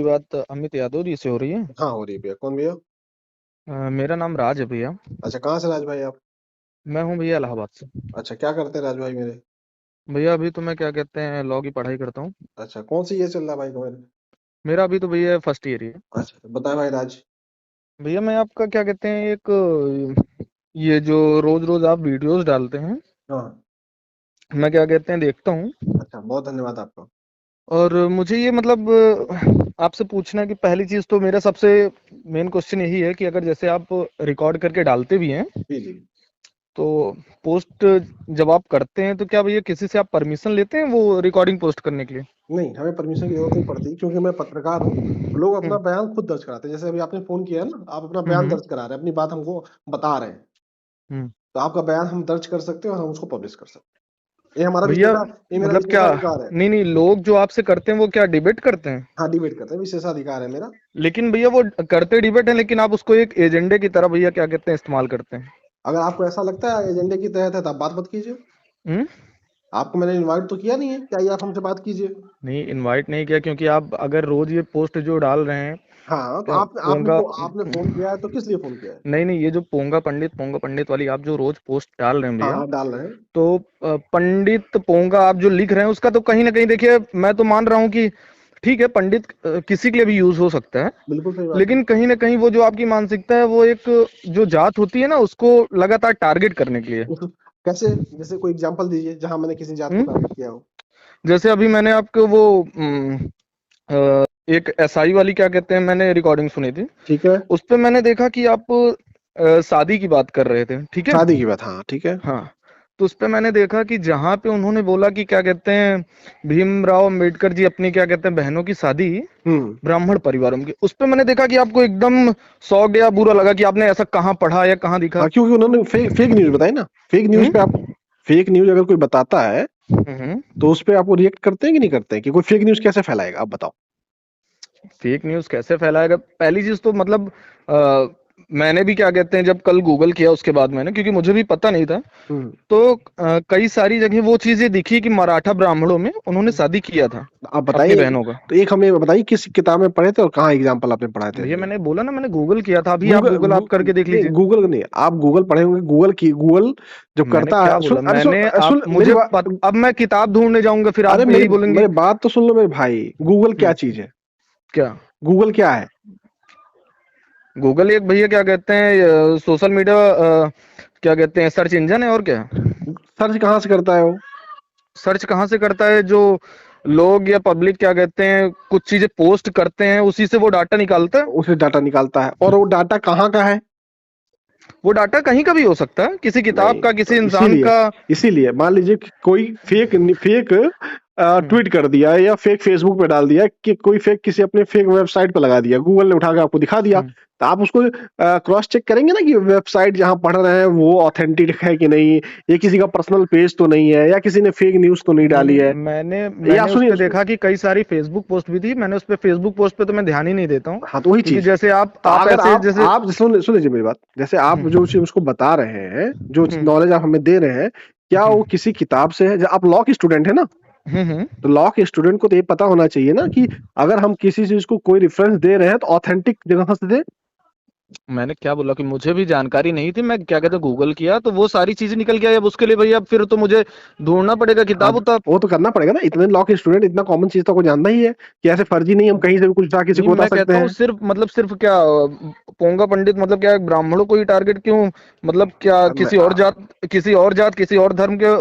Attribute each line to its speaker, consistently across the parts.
Speaker 1: आपकी बात अमित यादव जी से हो रही है।
Speaker 2: हाँ, हो रही है भैया। कौन भैया?
Speaker 1: मेरा नाम राज है भैया।
Speaker 2: अच्छा, कहाँ से राज भाई आप?
Speaker 1: मैं हूँ भैया इलाहाबाद से।
Speaker 2: अच्छा, क्या करते हैं राज भाई मेरे?
Speaker 1: भैया अभी तो मैं क्या कहते हैं लॉ की पढ़ाई करता हूँ।
Speaker 2: अच्छा, कौन सी ये चल रहा है भाई तुम्हारे?
Speaker 1: मेरा अभी तो भैया फर्स्ट ईयर ही है।
Speaker 2: अच्छा, तो बताए भाई राज।
Speaker 1: भैया मैं आपका क्या कहते हैं एक ये जो रोज रोज आप वीडियोस डालते हैं,
Speaker 2: हाँ।
Speaker 1: मैं क्या कहते हैं देखता हूँ।
Speaker 2: अच्छा, बहुत धन्यवाद आपका।
Speaker 1: और मुझे ये मतलब आपसे पूछना है कि पहली चीज तो मेरा सबसे मेन क्वेश्चन यही है कि अगर जैसे आप रिकॉर्ड करके डालते भी हैं
Speaker 2: जी जी।
Speaker 1: तो पोस्ट जब आप करते हैं तो क्या भैया किसी से आप परमिशन लेते हैं वो रिकॉर्डिंग पोस्ट करने के लिए?
Speaker 2: नहीं, हमें परमिशन की जरूरत नहीं पड़ती क्योंकि मैं पत्रकार हूँ। लोग अपना
Speaker 1: हम्म
Speaker 2: बयान खुद दर्ज कराते हैं। जैसे अभी आपने फोन किया है ना, आप अपना बयान
Speaker 1: हम्म
Speaker 2: दर्ज करा रहे हैं, अपनी बात हमको बता रहे हैं।
Speaker 1: हम्म।
Speaker 2: तो आपका बयान हम दर्ज कर सकते हैं और हम उसको पब्लिश कर सकते हैं। ये हमारा
Speaker 1: भैया
Speaker 2: ये मेरा
Speaker 1: मतलब क्या,
Speaker 2: विशेषाधिकार है।
Speaker 1: नहीं नहीं, लोग जो आपसे करते हैं वो क्या डिबेट करते हैं?
Speaker 2: हाँ, डिबेट करते हैं, विशेषाधिकार है मेरा।
Speaker 1: लेकिन भैया वो करते डिबेट है, लेकिन आप उसको एक एजेंडे की तरह भैया क्या कहते हैं इस्तेमाल करते हैं।
Speaker 2: अगर आपको ऐसा लगता है एजेंडे की तहत है तो आप बात मत कीजिए।
Speaker 1: हम्म।
Speaker 2: आपको मैंने इनवाइट तो किया नहीं है, क्या ये आप हमसे बात कीजिए?
Speaker 1: नहीं इनवाइट नहीं किया, क्योंकि आप अगर रोज ये पोस्ट जो डाल रहे हैं
Speaker 2: हाँ, तो
Speaker 1: क्या पोंगा
Speaker 2: आपने फोन किया है तो किस लिए फोन किया है?
Speaker 1: नहीं नहीं, ये जो पोंगा पंडित वाली आप जो रोज पोस्ट डाल रहे हैं
Speaker 2: हाँ
Speaker 1: भैया,
Speaker 2: हाँ, डाल रहे हैं।
Speaker 1: तो पंडित पोंगा आप जो लिख रहे हैं उसका तो कहीं ना कहीं देखिए, मैं तो मान रहा हूँ कि ठीक है, पंडित किसी के लिए भी यूज हो सकता है।
Speaker 2: बिल्कुल सही बात है।
Speaker 1: लेकिन कहीं ना कहीं वो जो आपकी मानसिकता है वो एक जो जात होती है ना उसको लगातार टारगेट करने के लिए।
Speaker 2: कैसे? जैसे कोई एग्जांपल दीजिए जहां मैंने किसी जात को
Speaker 1: हम्म।
Speaker 2: टारगेट किया हो।
Speaker 1: जैसे अभी मैंने आपको वो एक एसआई वाली क्या कहते हैं मैंने रिकॉर्डिंग सुनी थी।
Speaker 2: ठीक है।
Speaker 1: उस पे मैंने देखा कि आप शादी की बात कर रहे थे, ठीक है।
Speaker 2: शादी की बात, हाँ ठीक है।
Speaker 1: हाँ, तो उस पे मैंने देखा कि जहां पे उन्होंने बोला कि क्या कहते हैं भीमराव अम्बेडकर जी अपनी क्या कहते हैं बहनों की शादी
Speaker 2: हम्म।
Speaker 1: ब्राह्मण परिवारों की, उस पे मैंने देखा कि आपको एकदम शौक या बुरा लगा कि आपने ऐसा कहाँ पढ़ा या कहाँ दिखा।
Speaker 2: हाँ, क्योंकि उन्होंने फेक न्यूज बताई ना। फेक न्यूज पे आप,
Speaker 1: हम्म
Speaker 2: फेक न्यूज अगर कोई बताता है
Speaker 1: हम्म।
Speaker 2: तो उस पे आप वो रिएक्ट करते हैं कि नहीं करते हैं? कि कोई फेक न्यूज कैसे फैलाएगा, आप बताओ।
Speaker 1: फेक न्यूज कैसे फैलाएगा? पहली चीज तो मतलब आ, मैंने भी क्या कहते हैं जब कल गूगल किया उसके बाद मैंने, क्योंकि मुझे भी पता नहीं था,
Speaker 2: हम्म।
Speaker 1: तो कई सारी जगह वो चीजें दिखी कि मराठा ब्राह्मणों में उन्होंने शादी किया था
Speaker 2: आप
Speaker 1: अपनी
Speaker 2: बताइए।
Speaker 1: बहनों का।
Speaker 2: तो एक हमें बताइए किस किताब में पढ़े थे और कहाँ एग्जाम्पल आपने पढ़ाए थे
Speaker 1: भैया
Speaker 2: ऐसे?
Speaker 1: मैंने बोला ना, मैंने गूगल किया था, अभी आप
Speaker 2: गूगल
Speaker 1: गूगल आप करके देख
Speaker 2: नहीं,
Speaker 1: लीजिए।
Speaker 2: गूगल नहीं, आप गूगल पढ़े होंगे। गूगल जब
Speaker 1: मैंने
Speaker 2: करता
Speaker 1: क्या
Speaker 2: है, सुन,
Speaker 1: बोला
Speaker 2: अरे सुन,
Speaker 1: मैंने, आप
Speaker 2: सुन मेरी
Speaker 1: मुझे
Speaker 2: बात।
Speaker 1: अब मैं किताब ढूंढने जाऊंगा फिर
Speaker 2: अरे
Speaker 1: आप
Speaker 2: मेरी
Speaker 1: यही बोलेंगे।
Speaker 2: मेरी बात तो सुन लो मेरे भाई। गूगल क्या
Speaker 1: हम्म।
Speaker 2: चीज है?
Speaker 1: क्या?
Speaker 2: गूगल क्या है?
Speaker 1: गूगल एक भैया क्या कहते हैं सोशल मीडिया क्या कहते हैं सर्च इंजन है, और क्या?
Speaker 2: सर्च कहाँ से करता है वो?
Speaker 1: सर्च कहाँ से करता है? जो लोग या पब्लिक क्या कहते हैं कुछ चीजें पोस्ट करते हैं उसी से वो डाटा निकालता है।
Speaker 2: उसे डाटा निकालता है, और वो डाटा कहाँ का है?
Speaker 1: वो डाटा कहीं का भी हो सकता है, किसी किताब
Speaker 2: नहीं,
Speaker 1: का,
Speaker 2: तो
Speaker 1: किसी इंसान
Speaker 2: इसीलिए
Speaker 1: का।
Speaker 2: इसीलिए मान लीजिए कि कोई फेक फेक
Speaker 1: हम्म
Speaker 2: ट्वीट कर दिया या फेक फेसबुक पे डाल दिया, कि कोई फेक किसी अपने फेक वेबसाइट पे लगा दिया, गूगल ने उठा के आपको दिखा दिया।
Speaker 1: हम्म
Speaker 2: तो आप उसको क्रॉस चेक करेंगे ना कि वेबसाइट जहां पढ़ रहे हैं वो ऑथेंटिक है कि नहीं, ये किसी का पर्सनल पेज तो नहीं है, या किसी ने फेक न्यूज तो नहीं
Speaker 1: नहीं
Speaker 2: डाली
Speaker 1: नहीं,
Speaker 2: है।
Speaker 1: मैंने
Speaker 2: या
Speaker 1: मैंने उस
Speaker 2: सुनिए
Speaker 1: पे देखा कि कई सारी फेसबुक पोस्ट भी थी, मैंने उस पे फेसबुक पोस्ट पे तो मैं ध्यान ही नहीं देता हूँ,
Speaker 2: हाँ, तो वही
Speaker 1: क्योंकि
Speaker 2: चीज।
Speaker 1: जैसे
Speaker 2: तो
Speaker 1: आप
Speaker 2: अगर
Speaker 1: ऐसे जैसे।
Speaker 2: आप सुन लीजिए मेरी बात। जैसे आप जो चीज
Speaker 1: हम्म
Speaker 2: उसको बता रहे हैं, जो
Speaker 1: हम्म
Speaker 2: नॉलेज आप हमें दे रहे हैं, क्या वो
Speaker 1: हम्म
Speaker 2: किसी किताब से है? आप लॉ के स्टूडेंट है ना?
Speaker 1: हम्म।
Speaker 2: तो लॉ के स्टूडेंट को तो ये पता होना चाहिए ना कि अगर हम किसी चीज को कोई रेफरेंस दे रहे हैं तो ऑथेंटिक जगह से दे।
Speaker 1: मैंने क्या बोला कि मुझे भी जानकारी नहीं थी, मैं क्या कहते हैं गूगल किया तो वो सारी चीजें निकल गया। अब उसके लिए भैया फिर तो मुझे ढूंढना पड़ेगा
Speaker 2: हाँ,
Speaker 1: किताब उताब।
Speaker 2: वो तो करना पड़ेगा ना। इतने लॉ के स्टूडेंट, इतना कॉमन चीज तो को जानना ही है कि ऐसे फर्जी नहीं हम कहीं से भी कुछ उठा किसी
Speaker 1: नहीं
Speaker 2: को बता
Speaker 1: मैं
Speaker 2: सकते
Speaker 1: कहता हूँ
Speaker 2: हैं।
Speaker 1: सिर्फ मतलब सिर्फ क्या पोंगा पंडित मतलब क्या ब्राह्मणों को ही टारगेट क्यों? मतलब क्या
Speaker 2: अब मैं
Speaker 1: किसी और धर्म के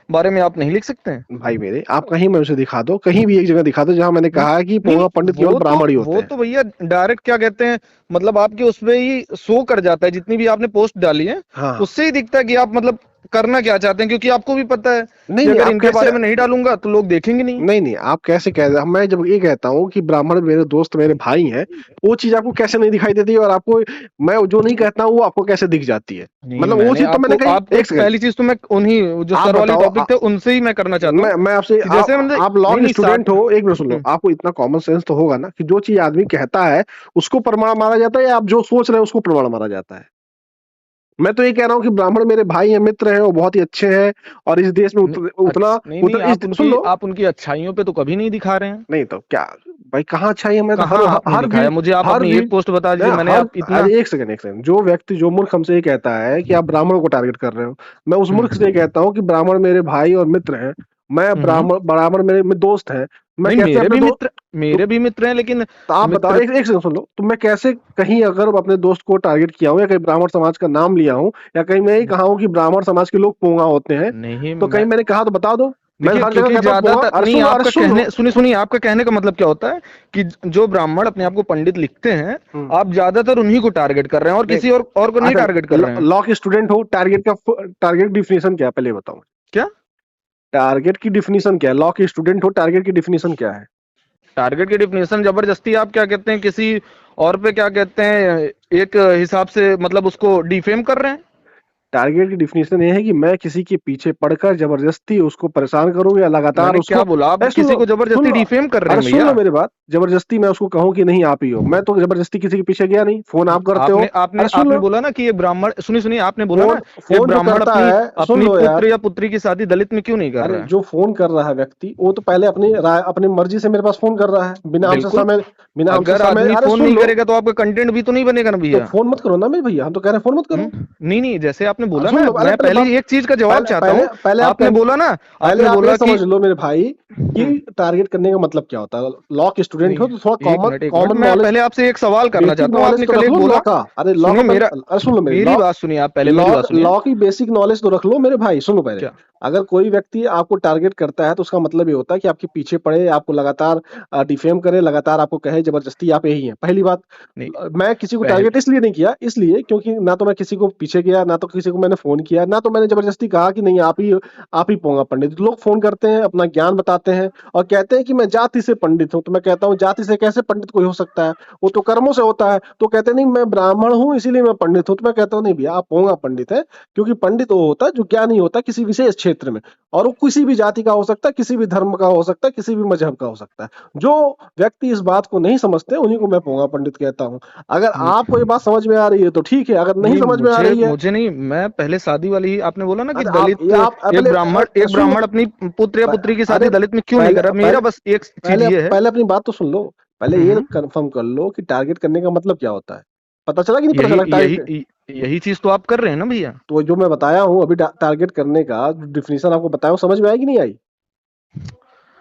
Speaker 1: बारे में आप नहीं लिख सकते हैं?
Speaker 2: भाई मेरे, आप कहीं में उसे दिखा दो, कहीं भी एक जगह दिखा दो जहां मैंने कहा है कि
Speaker 1: नहीं
Speaker 2: पोंगा पंडित केवल ब्राह्मण ही होते
Speaker 1: वो
Speaker 2: हैं।
Speaker 1: तो भैया डायरेक्ट क्या कहते हैं मतलब आपके उसमें ही शो कर जाता है, जितनी भी आपने पोस्ट डाली है
Speaker 2: हाँ।
Speaker 1: उससे ही दिखता है कि आप मतलब करना क्या चाहते हैं, क्योंकि आपको भी पता है
Speaker 2: नहीं
Speaker 1: कि
Speaker 2: नहीं,
Speaker 1: अगर
Speaker 2: आप
Speaker 1: इनके
Speaker 2: कैसे?
Speaker 1: बारे में नहीं डालूंगा तो लोग देखेंगे नहीं।
Speaker 2: नहीं नहीं, आप कैसे कह रहे हैं? मैं जब ये कहता हूँ कि ब्राह्मण मेरे दोस्त मेरे भाई हैं, वो चीज आपको कैसे नहीं दिखाई देती, और आपको मैं जो नहीं कहता हूँ वो आपको कैसे दिख जाती है?
Speaker 1: नहीं
Speaker 2: मतलब वो
Speaker 1: मैंने
Speaker 2: चीज तो मैंने
Speaker 1: आपको
Speaker 2: कही।
Speaker 1: आपको
Speaker 2: एक सेकंड,
Speaker 1: पहली चीज तो मैं उन्हीं जो
Speaker 2: आप
Speaker 1: सर वाले
Speaker 2: बताओ।
Speaker 1: टॉपिक थे उनसे ही मैं करना चाहता हूँ
Speaker 2: मैं आपसे
Speaker 1: कि जैसे मैंने
Speaker 2: आप लॉ
Speaker 1: नहीं
Speaker 2: के
Speaker 1: नहीं
Speaker 2: स्टूडेंट
Speaker 1: साथ।
Speaker 2: हो, एक मिनट सुन लो। आपको इतना कॉमन सेंस तो होगा ना कि जो चीज आदमी कहता है उसको प्रमाण माना जाता है, या आप जो सोच रहे हैं उसको प्रमाण माना जाता है? मैं तो ये कह रहा हूँ कि ब्राह्मण मेरे भाई हैं, मित्र हैं, वो बहुत ही अच्छे हैं और इस देश में उतना
Speaker 1: नहीं नहीं,
Speaker 2: उतना सुन लो।
Speaker 1: आप उनकी अच्छाइयों पे तो कभी नहीं दिखा रहे हैं।
Speaker 2: नहीं तो क्या भाई, कहाँ अच्छा है? मैं तो
Speaker 1: कहाँ आपने
Speaker 2: हर
Speaker 1: दिखाया? मुझे आप
Speaker 2: हर
Speaker 1: अपनी एक पोस्ट बता
Speaker 2: मैं
Speaker 1: दीजिए, मैंने
Speaker 2: हर
Speaker 1: आप इतना।
Speaker 2: अरे एक सेकंड, जो व्यक्ति, जो मूर्ख हमसे ये कहता है कि आप ब्राह्मणों को टारगेट कर रहे हो, मैं उस मूर्ख से ये कहता हूँ कि ब्राह्मण मेरे भाई और मित्र हैं। मैं
Speaker 1: हम्म।
Speaker 2: ब्राह्मण मेरे दोस्त हैं। मैं
Speaker 1: नहीं,
Speaker 2: कैसे अपने दो तो,
Speaker 1: मेरे भी मित्र हैं, लेकिन
Speaker 2: तो आप बताओ,
Speaker 1: मित्र।
Speaker 2: एक सेकंड सुन लो। तो मैं कैसे कहीं अगर अपने दोस्त को टारगेट किया हूँ या कहीं ब्राह्मण समाज का नाम लिया हूँ या कहीं मैं ही कहा हूँ कि ब्राह्मण समाज के लोग पोंगा होते हैं,
Speaker 1: नहीं,
Speaker 2: तो कहीं
Speaker 1: मैं
Speaker 2: मैंने कहा तो बता दो। मैं
Speaker 1: देखिए,
Speaker 2: हर जगह
Speaker 1: क्योंकि
Speaker 2: कहता हूँ पोंगा।
Speaker 1: ज्यादातर
Speaker 2: अरे
Speaker 1: नहीं,
Speaker 2: सुन लो, अरे
Speaker 1: आपका
Speaker 2: सुन लो।
Speaker 1: कहने सुनिए, आपका कहने का मतलब क्या होता है कि जो ब्राह्मण अपने आप को पंडित लिखते हैं,
Speaker 2: हम्म।
Speaker 1: आप ज्यादातर उन्हीं को टारगेट कर रहे हैं और
Speaker 2: नहीं,
Speaker 1: किसी और को नहीं
Speaker 2: अच्छा,
Speaker 1: टारगेट कर रहे हैं।
Speaker 2: लॉ के स्टूडेंट हो, टारगेट डिफिनेशन क्या है पहले बताओ।
Speaker 1: क्या?
Speaker 2: टारगेट की डिफिनेशन क्या है? लॉ के स्टूडेंट हो, टारगेट की डिफिनेशन क्या है?
Speaker 1: टारगेट की डिफिनेशन जबरदस्ती आप क्या कहते हैं, किसी और पे क्या कहते हैं, एक हिसाब से मतलब उसको डिफेम कर रहे हैं।
Speaker 2: टारगेट की डिफिनेशन ये है कि मैं किसी के पीछे पड़कर जबरदस्ती उसको परेशान करूं या लगातार
Speaker 1: मैंने
Speaker 2: उसको।
Speaker 1: क्या बोला? आप
Speaker 2: अरे सुन
Speaker 1: किसी
Speaker 2: लो,
Speaker 1: को
Speaker 2: सुन
Speaker 1: जबरदस्ती
Speaker 2: लो,
Speaker 1: डिफेम कर रहे
Speaker 2: अरे
Speaker 1: हैं
Speaker 2: सुन लो
Speaker 1: भैया।
Speaker 2: मेरी बात। जबरदस्ती मैं उसको कहूं कि नहीं आप ही हो, मैं तो जबरदस्ती किसी के पीछे गया नहीं, फोन आप करते हो।
Speaker 1: आपने आपने
Speaker 2: अरे सुन
Speaker 1: आपने
Speaker 2: लो,
Speaker 1: बोला ना कि ये ब्राह्मण, सुनिए सुनिए, आपने बोला ना,
Speaker 2: फोन
Speaker 1: एक
Speaker 2: फोन जो
Speaker 1: ब्राह्मण
Speaker 2: करता
Speaker 1: अपनी
Speaker 2: है, सुन
Speaker 1: अपनी
Speaker 2: लो यार।
Speaker 1: पुत्र या पुत्री की शादी दलित में क्यों नहीं कर
Speaker 2: अरे
Speaker 1: रहा है?
Speaker 2: जो फोन कर रहा है व्यक्ति, वो तो पहले अपनी राय, अपनी मर्जी से मेरे पास फोन कर रहा है,
Speaker 1: बिल्कुल।
Speaker 2: बिना हमसे
Speaker 1: अगर
Speaker 2: समय।
Speaker 1: आदमी
Speaker 2: अरे
Speaker 1: फोन
Speaker 2: सुन
Speaker 1: नहीं
Speaker 2: लो,
Speaker 1: करेगा तो आपका कंटेंट भी तो नहीं बनेगा ना
Speaker 2: तो
Speaker 1: भैया।
Speaker 2: फोन मत करो ना मेरे भैया, हम तो कह रहे हैं फोन मत करो।
Speaker 1: नहीं नहीं, जैसे आपने बोला
Speaker 2: सुन
Speaker 1: ना,
Speaker 2: लो, अरे
Speaker 1: मैं
Speaker 2: पहले बात,
Speaker 1: पहले एक चीज का जवाब
Speaker 2: पहले
Speaker 1: चाहता
Speaker 2: पहले
Speaker 1: हूँ।
Speaker 2: पहले आप
Speaker 1: आपने बोला ना,
Speaker 2: पहले
Speaker 1: आपने
Speaker 2: आप ये
Speaker 1: बोला कि
Speaker 2: समझ लो मेरे भाई कि टारगेट करने का मतलब क्या होता है। लॉ के स्टूडेंट हो
Speaker 1: नहीं,
Speaker 2: तो थोड़ा कॉमन
Speaker 1: एक मिनट,
Speaker 2: कॉमन
Speaker 1: मैं
Speaker 2: नॉलेज,
Speaker 1: पहले आपसे एक सवाल करना
Speaker 2: बेसिक
Speaker 1: चाहता हूँ।
Speaker 2: नॉलेज
Speaker 1: आपने
Speaker 2: तो
Speaker 1: कल
Speaker 2: रख
Speaker 1: एक
Speaker 2: लो लॉ
Speaker 1: बोला,
Speaker 2: का। अरे लॉ का
Speaker 1: सुनिए मेरा,
Speaker 2: पहले, अरे सुन लो मेरी
Speaker 1: मेरी
Speaker 2: लॉ,
Speaker 1: बात सुनिए, आप पहले मेरी बात सुनिए।
Speaker 2: लॉ की बेसिक नॉलेज तो रख लो मेरे भाई, सुनो पहले।
Speaker 1: क्या?
Speaker 2: अगर कोई व्यक्ति आपको टारगेट करता है तो उसका मतलब ये होता है कि आपके पीछे पड़े, आपको लगातार डिफेम करे, लगातार आपको कहे जबरदस्ती आप यही हैं, पहली बात।
Speaker 1: नहीं,
Speaker 2: मैं किसी को
Speaker 1: पहले
Speaker 2: टारगेट इसलिए नहीं किया, इसलिए क्योंकि ना तो मैं किसी को पीछे गया, ना तो किसी को मैंने फोन किया, ना तो मैंने जबरदस्ती कहा कि नहीं आप ही पोंगा पंडित। लोग फोन करते हैं, अपना ज्ञान बताते हैं और कहते हैं कि मैं जाति से पंडित हूं। तो मैं कहता हूं जाति से कैसे पंडित कोई हो सकता है? वो तो कर्मों से होता है। तो कहते हैं नहीं मैं ब्राह्मण हूं इसीलिए मैं पंडित हूं। तो मैं कहता हूं नहीं भैया, आप पोंगा पंडित है, क्योंकि पंडित वो होता है जो ज्ञानी होता है किसी विशेष क्षेत्र में, और वो किसी भी जाति का हो सकता है, किसी भी धर्म का हो सकता है, किसी भी मजहब का हो सकता है। जो व्यक्ति इस बात को नहीं समझते उन्हीं को मैं पोंगा पंडित कहता हूं। अगर आपको ये बात समझ में आ रही है तो ठीक है, अगर नहीं
Speaker 1: नहीं,
Speaker 2: समझ में आ
Speaker 1: मुझे
Speaker 2: रही है।
Speaker 1: मुझे नहीं, मैं पहले शादी वाली ही, आपने बोला ना कि
Speaker 2: अरे आप
Speaker 1: दलित,
Speaker 2: ये आप पहले
Speaker 1: एक
Speaker 2: सुन लो।
Speaker 1: ब्राह्मण अपनी पुत्र या पुत्री की शादी
Speaker 2: अरे
Speaker 1: दलित में क्यों नहीं
Speaker 2: पहले
Speaker 1: कर रहा,
Speaker 2: पहले
Speaker 1: मेरा बस एक चीज ये है।
Speaker 2: पहले अपनी बात तो सुन लो। पहले ये
Speaker 1: हम्म।
Speaker 2: कंफर्म कर लो कि टारगेट करने का मतलब क्या होता है। पता चला कि नहीं पता
Speaker 1: यही
Speaker 2: चला टारगेट?
Speaker 1: यही यही चीज तो आप कर रहे हैं ना भैया।
Speaker 2: तो जो मैं बताया हूँ अभी, टारगेट करने का डिफिनेशन आपको बताया हूँ, समझ में आई कि नहीं आई?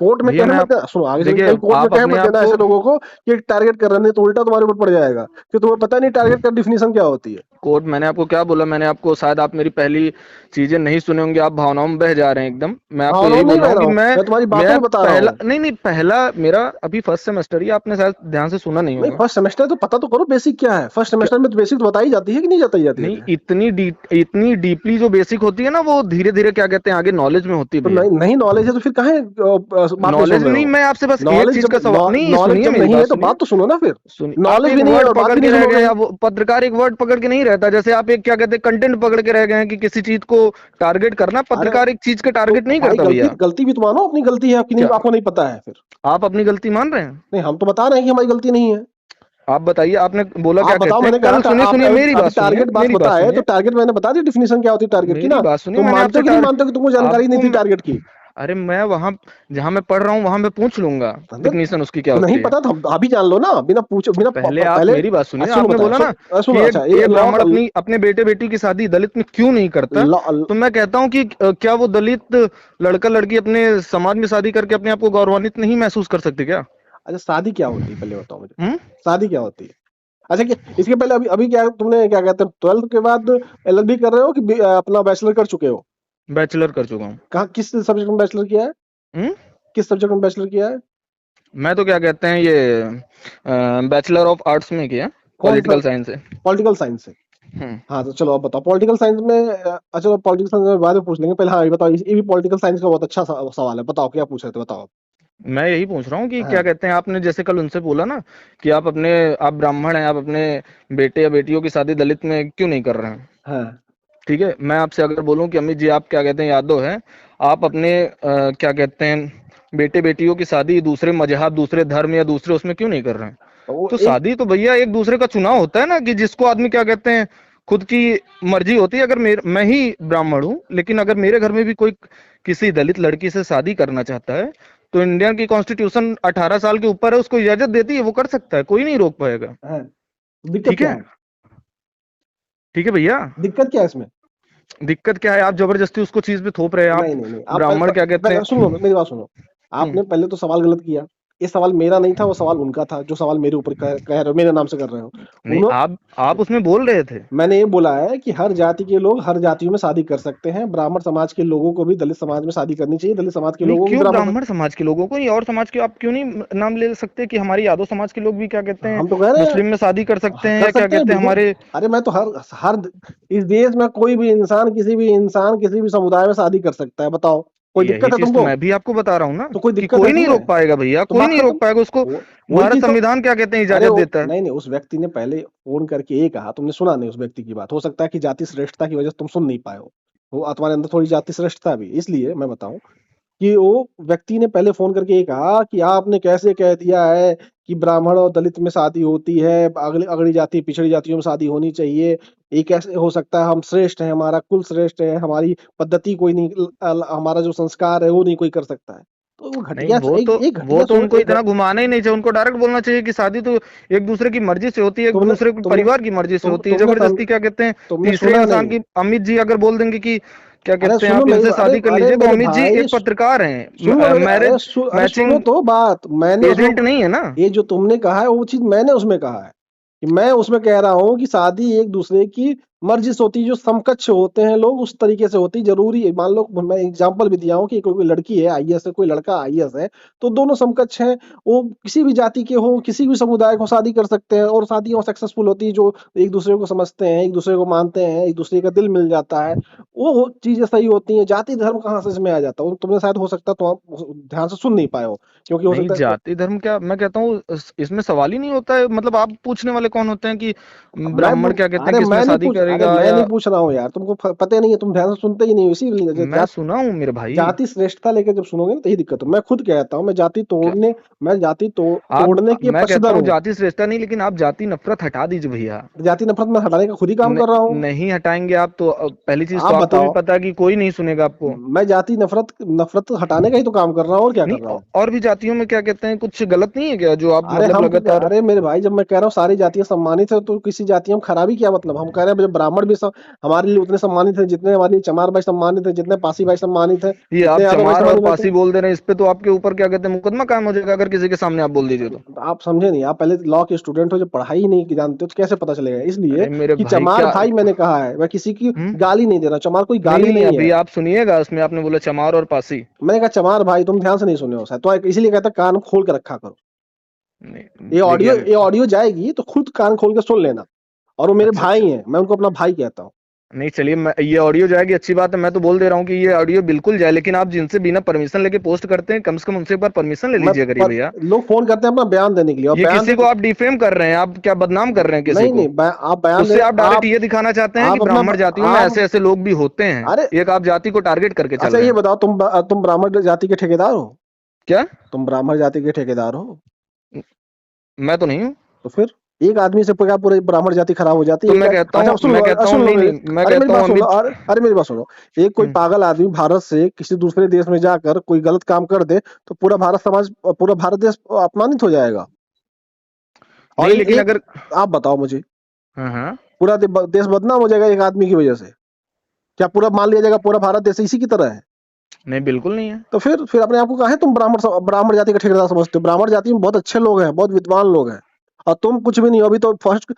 Speaker 2: कोर्ट में
Speaker 1: भैया
Speaker 2: कहने
Speaker 1: मैं
Speaker 2: मत
Speaker 1: आप,
Speaker 2: देना, सुनो आगे चल के
Speaker 1: देखिए,
Speaker 2: कहीं कोर्ट में
Speaker 1: आप
Speaker 2: कह
Speaker 1: अपने
Speaker 2: मत
Speaker 1: आप
Speaker 2: देना
Speaker 1: को,
Speaker 2: ऐसे लोगों को कि टारगेट कर रहे हैं, नहीं तो उल्टा तुम्हारे ऊपर पड़ जाएगा कि तुम्हें पता नहीं टारगेट का डिफिनेशन क्या होती है।
Speaker 1: कोर्ट, मैंने आपको क्या बोला? मैंने आपको, शायद आप मेरी पहली चीजें नहीं सुने होंगे, आप भावनाओं में बह जा रहे हैं एकदम। मैं आपको
Speaker 2: भावनाओं
Speaker 1: यही
Speaker 2: में नहीं
Speaker 1: बोल रहा
Speaker 2: बह
Speaker 1: हूँ
Speaker 2: रहा
Speaker 1: कि
Speaker 2: हूँ, मैं तुम्हारी बातों
Speaker 1: मैं
Speaker 2: में बता रहा
Speaker 1: पहला,
Speaker 2: हूँ।
Speaker 1: नहीं नहीं, पहला मेरा अभी फर्स्ट सेमेस्टर ही, आपने शायद ध्यान से सुना नहीं
Speaker 2: नहीं,
Speaker 1: होगा।
Speaker 2: फर्स्ट सेमेस्टर तो पता तो करो बेसिक क्या है। फर्स्ट सेमेस्टर में तो बेसिक तो बताई जाती है कि नहीं बताई जाती
Speaker 1: नहीं,
Speaker 2: है?
Speaker 1: इतनी डीपली जो बेसिक होती है ना, वो धीरे धीरे क्या कहते हैं आगे नॉलेज में होती है
Speaker 2: तो
Speaker 1: भैया।
Speaker 2: नहीं नहीं नॉलेज है तो फिर काहे बात नहीं सुन
Speaker 1: नॉलेज
Speaker 2: रहे
Speaker 1: नहीं,
Speaker 2: हो?
Speaker 1: मैं आपसे बस एक
Speaker 2: नॉलेज
Speaker 1: चीज
Speaker 2: जब
Speaker 1: का सवाल, नहीं
Speaker 2: नॉलेज
Speaker 1: सुनिए
Speaker 2: जब
Speaker 1: मेरी
Speaker 2: नहीं
Speaker 1: बात
Speaker 2: है तो
Speaker 1: सुनिए।
Speaker 2: बात तो सुनो ना फिर।
Speaker 1: सुनिए, आप
Speaker 2: नॉलेज
Speaker 1: एक
Speaker 2: भी नहीं है
Speaker 1: वर्ड
Speaker 2: और बात
Speaker 1: पकड़
Speaker 2: भी नहीं
Speaker 1: के रह गए,
Speaker 2: सुनोगे।
Speaker 1: या वो पत्रकार एक वर्ड पकड़ के नहीं रहता, जैसे आप एक क्या कहते हैं कंटेंट पकड़ के रह गए हैं कि किसी चीज को टारगेट करना।
Speaker 2: अरे
Speaker 1: पत्रकार एक चीज का
Speaker 2: तो
Speaker 1: टारगेट नहीं
Speaker 2: भाई
Speaker 1: करता
Speaker 2: गलती
Speaker 1: भैया।
Speaker 2: गलती भी तो मानो, अपनी गलती है आपकी, नहीं
Speaker 1: क्या?
Speaker 2: आपको नहीं पता है फिर?
Speaker 1: आप अपनी गलती मान रहे हैं?
Speaker 2: नहीं, हम तो बता रहे हैं कि हमारी गलती नहीं है।
Speaker 1: आप बताइए, आपने बोला क्या
Speaker 2: आप बताओ,
Speaker 1: कहते हैं
Speaker 2: मैंने कहा
Speaker 1: कल, सुनिए
Speaker 2: आप
Speaker 1: सुनिए
Speaker 2: अभी
Speaker 1: मेरी
Speaker 2: अभी
Speaker 1: बात सुनिए,
Speaker 2: टारगेट बात
Speaker 1: मेरी बात
Speaker 2: पता है तो
Speaker 1: सुनिए,
Speaker 2: टारगेट मैंने बता दी डिफिनेशन क्या होती है टारगेट की
Speaker 1: मेरी
Speaker 2: ना।
Speaker 1: बात सुनिए,
Speaker 2: तुम
Speaker 1: मैंने
Speaker 2: मानते
Speaker 1: आपसे
Speaker 2: हो कि नहीं मानते हो कि तुमको जानकारी नहीं
Speaker 1: आपको
Speaker 2: थी टारगेट की?
Speaker 1: अरे मैं वहां जहां मैं पढ़ रहा हूँ वहां मैं पूछ लूंगा
Speaker 2: अंदर
Speaker 1: डिफिनीशन उसकी क्या
Speaker 2: तो नहीं
Speaker 1: होती है।
Speaker 2: पता तो अभी जान लो ना, बिना पूछे, बिना
Speaker 1: पहले आप
Speaker 2: पहले।
Speaker 1: मेरी बात सुनिए,
Speaker 2: सुनो
Speaker 1: आपने
Speaker 2: बताया,
Speaker 1: बोला ना कि
Speaker 2: सुनो, अच्छा ये
Speaker 1: एक
Speaker 2: लॉ
Speaker 1: ब्राह्मण अपनी अपने बेटे बेटी की शादी दलित में क्यों नहीं करता,
Speaker 2: लॉ
Speaker 1: तो मैं कहता हूँ कि क्या वो दलित लड़का लड़की अपने समाज में शादी करके अपने आप को गौरवान्वित नहीं महसूस कर सकते क्या?
Speaker 2: अच्छा शादी क्या होती है पहले बताओ मुझे।
Speaker 1: हम्म।
Speaker 2: शादी क्या होती है? अच्छा क्या इसके पहले अभी अभी क्या तुमने क्या कहते हैं 12th के बाद एलएलबी कर रहे हो कि अपना बैचलर कर चुके हो?
Speaker 1: बैचलर कर चुका हूँ।
Speaker 2: कहाँ, किस सब्जेक्ट में बैचलर किया है?
Speaker 1: हम्म।
Speaker 2: किस सब्जेक्ट में बैचलर किया है?
Speaker 1: मैं तो क्या कहते हैं ये बैचलर ऑफ आर्ट्स में किया,
Speaker 2: कौन सा?
Speaker 1: पॉलिटिकल साइंस से।
Speaker 2: पॉलिटिकल साइंस से।
Speaker 1: हम्म।
Speaker 2: हाँ तो चलो अब बताओ पॉलिटिकल साइंस में अच्छा पॉलिटिकल साइंस में बाद में पूछ लेंगे, पहले हाँ ये बताओ, ये भी पॉलिटिकल साइंस का बहुत अच्छा सवाल है, बताओ क्या पूछ रहे थे, बताओ।
Speaker 1: मैं यही पूछ रहा हूँ कि क्या
Speaker 2: हाँ
Speaker 1: कहते हैं, आपने जैसे कल उनसे बोला ना कि आप ब्राह्मण हैं, आप अपने बेटे या बेटियों की शादी दलित में क्यों नहीं कर रहे हैं।
Speaker 2: हाँ
Speaker 1: ठीक है, मैं आपसे अगर बोलूं कि अमित जी आप क्या कहते हैं यादव हैं, आप अपने क्या कहते हैं बेटे बेटियों की शादी दूसरे मजहब, दूसरे धर्म या दूसरे उसमें क्यों नहीं कर रहे हैं?
Speaker 2: तो वो
Speaker 1: तो
Speaker 2: एक
Speaker 1: शादी तो भैया एक दूसरे का चुनाव होता है ना, कि जिसको आदमी क्या कहते हैं खुद की मर्जी होती है। अगर मैं ही ब्राह्मण हूँ, लेकिन अगर मेरे घर में भी कोई किसी दलित लड़की से शादी करना चाहता है, तो इंडिया की कॉन्स्टिट्यूशन 18 साल के ऊपर है, उसको इजाजत देती है, वो कर सकता है, कोई नहीं रोक पाएगा।
Speaker 2: है दिक्कत
Speaker 1: ठीक
Speaker 2: क्या
Speaker 1: है,
Speaker 2: है?
Speaker 1: ठीक है भैया।
Speaker 2: दिक्कत क्या है इसमें?
Speaker 1: दिक्कत क्या है, आप जबरदस्ती उसको चीज पे थोप रहे हैं। आप
Speaker 2: नहीं नहीं नहीं, आप
Speaker 1: ब्राह्मण क्या कहते हैं।
Speaker 2: सुनो मेरी बात सुनो।
Speaker 1: हम्म,
Speaker 2: आपने पहले तो सवाल गलत किया। ये सवाल मेरा नहीं था, वो सवाल उनका था, जो सवाल मेरे ऊपर कह रहे हो, मेरे नाम से कर रहे हो।
Speaker 1: नहीं,
Speaker 2: उन्होंने
Speaker 1: आप उसमें बोल रहे थे।
Speaker 2: मैंने ये बोला है कि हर जाति के लोग हर जातियों में शादी कर सकते हैं। ब्राह्मण समाज के लोगों को भी दलित समाज में शादी करनी चाहिए, दलित समाज के
Speaker 1: नहीं,
Speaker 2: लोगों को भी
Speaker 1: क्यों
Speaker 2: ब्राह्मण।
Speaker 1: ब्राह्मण समाज के लोगों को, नहीं और समाज के आप क्यों नहीं नाम ले सकते कि हमारे यादव समाज के लोग भी क्या कहते हैं
Speaker 2: हम तो कह रहे
Speaker 1: मुस्लिम में शादी कर सकते
Speaker 2: हैं
Speaker 1: हैं,
Speaker 2: कर
Speaker 1: या क्या
Speaker 2: सकते हैं
Speaker 1: कहते हैं
Speaker 2: बिल्कुल।
Speaker 1: हमारे।
Speaker 2: अरे मैं तो हर हर इस देश में कोई भी इंसान किसी भी समुदाय में शादी कर सकता है। बताओ कोई
Speaker 1: यही
Speaker 2: दिक्कत है
Speaker 1: चीज तो
Speaker 2: तुमको?
Speaker 1: मैं भी आपको बता रहा हूँ ना,
Speaker 2: तो कोई
Speaker 1: कि
Speaker 2: दिक्कत है
Speaker 1: कोई नहीं
Speaker 2: इसमें?
Speaker 1: रोक पाएगा भैया,
Speaker 2: तो
Speaker 1: कोई
Speaker 2: बात
Speaker 1: नहीं
Speaker 2: खत्म।
Speaker 1: रोक पाएगा उसको।
Speaker 2: वही
Speaker 1: भारत
Speaker 2: चीज तो।
Speaker 1: संविधान क्या कहते हैं,
Speaker 2: अरे
Speaker 1: इजाजत देता है।
Speaker 2: नहीं नहीं, उस व्यक्ति ने पहले फोन करके ये कहा, तुमने सुना नहीं उस व्यक्ति की बात। हो सकता है कि जाति श्रेष्ठता की वजह से तुम सुन नहीं पाए हो। वो तुम्हारे अंदर थोड़ी जाति श्रेष्ठता भी, इसलिए मैं बताऊं कि वो व्यक्ति ने पहले फोन करके ये कहा कि आपने कैसे कह दिया है कि ब्राह्मण और दलित में शादी होती है, अगली अगली जाति पिछड़ी जातियों में शादी होनी चाहिए। ये कैसे हो सकता है? हम श्रेष्ठ हैं, हमारा कुल श्रेष्ठ है, हमारी पद्धति कोई नहीं, हमारा जो संस्कार है वो नहीं कोई कर सकता है। तो वो
Speaker 1: नहीं,
Speaker 2: घटिया, एक
Speaker 1: वो
Speaker 2: घटिया
Speaker 1: तो
Speaker 2: सोच,
Speaker 1: उनको इतना घुमाना ही नहीं चाहिए। उनको डायरेक्ट बोलना चाहिए कि शादी तो एक दूसरे की मर्जी से होती है, एक
Speaker 2: तुमने
Speaker 1: दूसरे के
Speaker 2: तुमने
Speaker 1: परिवार की मर्जी से होती है।
Speaker 2: तुमने
Speaker 1: जबरदस्ती क्या कहते हैं,
Speaker 2: तुमने
Speaker 1: तीसरे
Speaker 2: सुना
Speaker 1: इंसान
Speaker 2: नहीं।
Speaker 1: की अमित जी अगर बोल देंगे कि क्या
Speaker 2: अरे
Speaker 1: कहते हैं
Speaker 2: सुनो
Speaker 1: आप
Speaker 2: मेरी
Speaker 1: इनसे
Speaker 2: अरे
Speaker 1: शादी कर
Speaker 2: अरे
Speaker 1: लीजिए, तो
Speaker 2: मेरे
Speaker 1: अमित जी
Speaker 2: भाई
Speaker 1: एक पत्रकार
Speaker 2: सुनो
Speaker 1: हैं,
Speaker 2: मेरे
Speaker 1: मैरिज
Speaker 2: अरे सुनो
Speaker 1: मैचिंग
Speaker 2: तो बात, मैंने उसमें
Speaker 1: एजेंट नहीं है ना।
Speaker 2: ये जो तुमने कहा है वो चीज मैंने उसमें कहा है कि मैं उसमें कह रहा हूँ कि शादी एक दूसरे की मर्जी से होती है। जो समकक्ष होते हैं लोग उस तरीके से होती है। जरूरी है, मान लो मैं एग्जांपल भी दिया हूँ कि कोई लड़की है आईएएस है, कोई लड़का आईएएस है, तो दोनों समकक्ष हैं। वो किसी भी जाति के हो, किसी भी समुदाय को शादी कर सकते हैं, और शादियां सक्सेसफुल होती है जो एक दूसरे को समझते हैं, एक दूसरे को मानते हैं, एक दूसरे का दिल मिल जाता है। वो चीजें सही होती हैं। जाति धर्म कहाँ से इसमें आ जाता है? तुमने शायद हो सकता है तो आप ध्यान से सुन नहीं पाए हो, क्योंकि हो
Speaker 1: नहीं,
Speaker 2: सकता है।
Speaker 1: जाति धर्म क्या, मैं कहता हूँ इसमें सवाल ही नहीं होता है। मतलब आप पूछने वाले कौन होते हैं कि ब्राह्मण क्या कहते हैं
Speaker 2: अरे
Speaker 1: किसमें
Speaker 2: मैं नहीं
Speaker 1: शादी
Speaker 2: पूछ अरे
Speaker 1: करेगा,
Speaker 2: मैं
Speaker 1: या।
Speaker 2: नहीं पूछ रहा हूँ यार, तुमको पता ही नहीं है, तुम ध्यान से सुनते ही नहीं हो, इसीलिए
Speaker 1: मैं सुना हूँ मेरे भाई।
Speaker 2: जाति श्रेष्ठता लेकर जब सुनोगे ना तो यही दिक्कत है। मैं खुद कहता हूँ,
Speaker 1: क्या
Speaker 2: मैं जाति
Speaker 1: आप,
Speaker 2: तोड़ने के
Speaker 1: मैं कहता
Speaker 2: पक्षधर
Speaker 1: हूँ
Speaker 2: हूँ।
Speaker 1: जाति श्रेष्ठता नहीं, लेकिन आप जाति नफरत हटा दीजिए भैया।
Speaker 2: जाति नफरत मैं हटाने का खुद ही काम
Speaker 1: न,
Speaker 2: कर रहा हूँ।
Speaker 1: नहीं हटाएंगे आप तो पहली चीज तो
Speaker 2: आप
Speaker 1: आपको भी
Speaker 2: बताओ।
Speaker 1: पता है कि कोई नहीं सुनेगा आपको।
Speaker 2: मैं जाति नफरत हटाने का ही तो काम कर रहा हूँ, और क्या
Speaker 1: नहीं,
Speaker 2: कर रहा हूँ?
Speaker 1: और भी जातियों में क्या कहते हैं कुछ गलत नहीं है क्या, जो आप
Speaker 2: अरे
Speaker 1: मतलब
Speaker 2: हम
Speaker 1: लगातार।
Speaker 2: अरे मेरे भाई, जब मैं कह रहा हूँ सारी जातियां सम्मानित है, तो किसी जाति में खराबी क्या मतलब? हम कह रहे हैं जब ब्राह्मण भी हमारे लिए उतने सम्मानित है जितने हमारे लिए चमार भाई सम्मानित है, जितने पासी भाई सम्मानित है,
Speaker 1: ये
Speaker 2: जितने
Speaker 1: आप
Speaker 2: यादव भाई
Speaker 1: चमार और
Speaker 2: सम्मानित है।
Speaker 1: पासी बोल दे रहे हैं, इस पे तो आपके ऊपर क्या कहते हैं मुकदमा कायम हो जाएगा, अगर किसी के सामने आप बोल दीजिए तो।
Speaker 2: आप समझे नहीं। आप पहले लॉ के स्टूडेंट हो, जब पढ़ाई ही नहीं जानते हो तो कैसे पता चलेगा? इसलिए
Speaker 1: अरे मेरे
Speaker 2: कि
Speaker 1: भाई
Speaker 2: चमार
Speaker 1: क्या।
Speaker 2: भाई मैंने कहा है, मैं किसी की
Speaker 1: हम्म।
Speaker 2: गाली नहीं दे रहा। चमार कोई
Speaker 1: नहीं
Speaker 2: गाली
Speaker 1: नहीं,
Speaker 2: नहीं
Speaker 1: अभी
Speaker 2: है।
Speaker 1: आप सुनिएगा, उसमें आपने बोला चमार और पासी।
Speaker 2: मैंने कहा चमार भाई, तुम ध्यान से नहीं सुने हो शायद, तो इसीलिए कहता कान खोल के रखा करो।
Speaker 1: नहीं देखिए।
Speaker 2: ये ऑडियो जाएगी तो खुद कान खोल के सुन लेना। और वो मेरे
Speaker 1: अच्छा अच्छा।
Speaker 2: भाई हैं, मैं उनको अपना भाई कहता हूँ।
Speaker 1: नहीं चलिए, मैं ये ऑडियो जाएगी अच्छी बात है, मैं तो बोल दे रहा हूँ कि ये ऑडियो बिल्कुल जाए, लेकिन आप जिनसे बिना परमिशन लेके पोस्ट करते हैं, कम से कम उनसे एक बार परमिशन ले
Speaker 2: मैं
Speaker 1: लीजिए करिए भैया।
Speaker 2: लोग फोन करते हैं अपना बयान देने के लिए, और
Speaker 1: ये
Speaker 2: बयान
Speaker 1: किसी
Speaker 2: दे।
Speaker 1: को आप डिफेम कर रहे हैं, आप क्या बदनाम कर रहे हैं किसी
Speaker 2: नहीं
Speaker 1: को।
Speaker 2: नहीं, आप बयान दे।
Speaker 1: उससे आप डायरेक्ट ये दिखाना चाहते हैं कि
Speaker 2: आप अपना
Speaker 1: ब्राह्मण जातियों में
Speaker 2: आप
Speaker 1: ऐसे ऐसे लोग भी होते हैं,
Speaker 2: अरे
Speaker 1: एक आप जाति को टारगेट करके चल
Speaker 2: अच्छा
Speaker 1: रहे
Speaker 2: ये
Speaker 1: हैं।
Speaker 2: बताओ, तुम ब्राह्मण जाति के ठेकेदार हो?
Speaker 1: क्या।
Speaker 2: तुम ब्राह्मण जाति के ठेकेदार हो?
Speaker 1: मैं तो नहीं हूँ।
Speaker 2: तो फिर एक आदमी से क्या पूरी ब्राह्मण जाति खराब हो जाती
Speaker 1: तो
Speaker 2: है?
Speaker 1: मैं कहता
Speaker 2: अच्छा
Speaker 1: हूँ, मैं कहता हूँ
Speaker 2: सुन लो
Speaker 1: नहीं
Speaker 2: मेरे।
Speaker 1: नहीं, मैं
Speaker 2: अरे मेरी
Speaker 1: कहता हूँ
Speaker 2: बात सुन लो।
Speaker 1: अमित।
Speaker 2: अरे मेरी बात सुनो। एक कोई
Speaker 1: हम्म,
Speaker 2: पागल आदमी भारत से किसी दूसरे देश में जाकर कोई गलत काम कर दे, तो पूरा भारत देश अपमानित हो जाएगा। और
Speaker 1: नहीं लेकिन
Speaker 2: एक
Speaker 1: अगर।
Speaker 2: आप बताओ मुझे,
Speaker 1: हाँ हाँ।
Speaker 2: पूरा देश बदनाम हो जाएगा एक आदमी की वजह से? क्या पूरा मान लिया जाएगा पूरा भारत देश इसी की तरह है?
Speaker 1: नहीं बिल्कुल नहीं है।
Speaker 2: तो फिर अपने आप को काहे तुम ब्राह्मण जाति का ठेकेदार समझते हो? ब्राह्मण जाति में बहुत अच्छे लोग हैं, बहुत विद्वान लोग हैं, और तुम कुछ भी नहीं हो। अभी तो फर्स्ट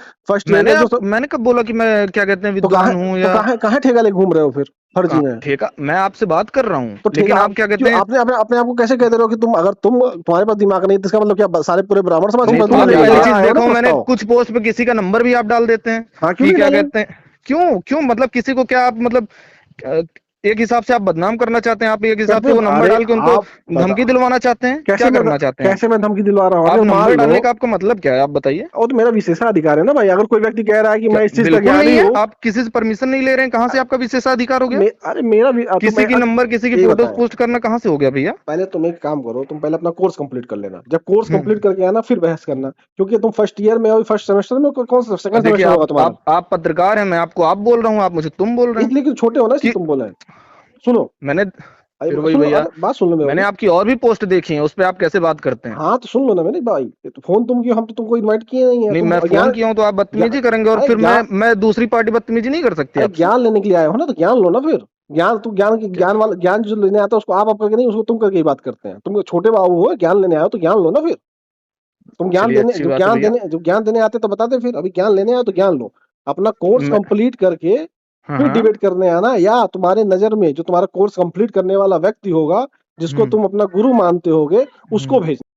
Speaker 2: ईयर का जो,
Speaker 1: मैंने कब बोला कि मैं क्या कहते हैं
Speaker 2: तो
Speaker 1: विद्वान हूँ, या
Speaker 2: काहे ठेका ले घूम रहे हो फिर फर्जी में?
Speaker 1: ठेका, मैं आपसे बात कर रहा हूँ,
Speaker 2: तो ठेका
Speaker 1: लेकिन आप क्या
Speaker 2: क्यों?
Speaker 1: कहते हैं।
Speaker 2: आपने अपने आप को कैसे कहते रहे हो कि तुम्हारे पास दिमाग नहीं है, तो इसका मतलब क्या सारे पूरे ब्राह्मण समाज
Speaker 1: नहीं
Speaker 2: को
Speaker 1: तो
Speaker 2: तुमने
Speaker 1: आपने
Speaker 2: लेके
Speaker 1: पहली चीज
Speaker 2: आए हो ना
Speaker 1: देखो, मैंने
Speaker 2: प्रस्ताव?
Speaker 1: कुछ पोस्ट पे किसी का नंबर भी आप डाल देते हैं
Speaker 2: हाँ, क्यों
Speaker 1: कि
Speaker 2: नहीं
Speaker 1: क्या
Speaker 2: डालें?
Speaker 1: कहते हैं। क्यों क्यों मतलब किसी को क्या आप मतलब एक हिसाब से आप बदनाम करना चाहते हैं, आप एक हिसाब
Speaker 2: कहते
Speaker 1: से वो नंबर
Speaker 2: अरे
Speaker 1: डाल के उनको
Speaker 2: आप
Speaker 1: धमकी दिलवाना चाहते हैं,
Speaker 2: कैसे
Speaker 1: क्या
Speaker 2: मैं
Speaker 1: करना चाहते हैं
Speaker 2: कैसे मैं धमकी दिलवा रहा हूँ?
Speaker 1: आप
Speaker 2: अगर मान
Speaker 1: नंबर डालने
Speaker 2: लो,
Speaker 1: का आपका मतलब क्या है, आप बताइए।
Speaker 2: वो तो मेरा विशेषाधिकार है ना भाई। अगर कोई व्यक्ति कह रहा है कि
Speaker 1: क्या
Speaker 2: मैं इस चीज का
Speaker 1: बिल्कुल
Speaker 2: ज्ञानी
Speaker 1: नहीं है,
Speaker 2: हूँ,
Speaker 1: आप किसी से परमिशन नहीं ले रहे हैं, कहाँ से आपका विशेषाधिकार हो गया?
Speaker 2: अरे मेरा भी तो
Speaker 1: किसी
Speaker 2: मैं
Speaker 1: की नंबर, किसी की
Speaker 2: ये
Speaker 1: फोटोज
Speaker 2: बताएं,
Speaker 1: पोस्ट करना कहाँ से हो गया भैया?
Speaker 2: पहले तुम एक काम करो, तुम पहले अपना कोर्स कंप्लीट कर लेना। जब कोर्स
Speaker 1: हम्म।
Speaker 2: कंप्लीट करके आना फिर बहस करना, क्योंकि तुम फर्स्ट ईयर में हो, फर्स्ट सेमेस्टर में हो, कौन सा सेकंड
Speaker 1: देखिए
Speaker 2: सेमेस्टर होगा तुम्हारा?
Speaker 1: आप पत्रकार हैं, मैं आपको आप बोल रहा हूँ, आप मुझे तुम बोल रहे हैं
Speaker 2: इसलिए कि छोटे हो ना, इसलिए
Speaker 1: कि
Speaker 2: तुम बोले। सुनो,
Speaker 1: मैंने, फिर
Speaker 2: अरे
Speaker 1: वही
Speaker 2: सुनो,
Speaker 1: भैया,
Speaker 2: अरे बात सुन लो मेरी।
Speaker 1: मैंने आपकी और भी पोस्ट देखी है, उस पे आप कैसे बात करते हैं?
Speaker 2: हाँ तो सुन लो ना मेरे भाई, ये तो फोन तुम क्यों, हम तो तुमको इनवाइट किए नहीं है,
Speaker 1: नहीं,
Speaker 2: तुम
Speaker 1: मैं फोन
Speaker 2: ज्ञान
Speaker 1: किया हूँ तो आप
Speaker 2: ज्ञान
Speaker 1: बदतमीजी करेंगे, और
Speaker 2: अरे
Speaker 1: फिर
Speaker 2: ज्ञान
Speaker 1: मैं दूसरी पार्टी बदतमीजी नहीं कर सकती
Speaker 2: अरे
Speaker 1: आपसे।
Speaker 2: ज्ञान लेने के लिए आए हो ना, तो ज्ञान लो ना फिर। ज्ञान की
Speaker 1: क्या?
Speaker 2: ज्ञान वाला ज्ञान जो लेने आता है उसको आप करके नहीं, उसको तुम करके ही बात करते हैं। तुम छोटे बाबू हो, ज्ञान लेने आए हो तो ज्ञान लो ना फिर। तुम ज्ञान
Speaker 1: चलिए,
Speaker 2: देने
Speaker 1: अच्छी बात है भैया।
Speaker 2: जो ज्ञान देने आते तो बताते, फिर अभी ज्ञान लेने आए तो ज्ञान लो। अपना कोर्स
Speaker 1: मैं,
Speaker 2: कंप्लीट करके
Speaker 1: हाँ
Speaker 2: फिर
Speaker 1: हाँ।
Speaker 2: डिबेट करने आना, या तुम्हारे नजर में जो तुम्हारा कोर्स कंप्लीट करने वाला व्यक्ति होगा, जिसको
Speaker 1: हम्म
Speaker 2: तुम अपना गुरु मानते होगे, उसको
Speaker 1: हम्म।
Speaker 2: भेजना।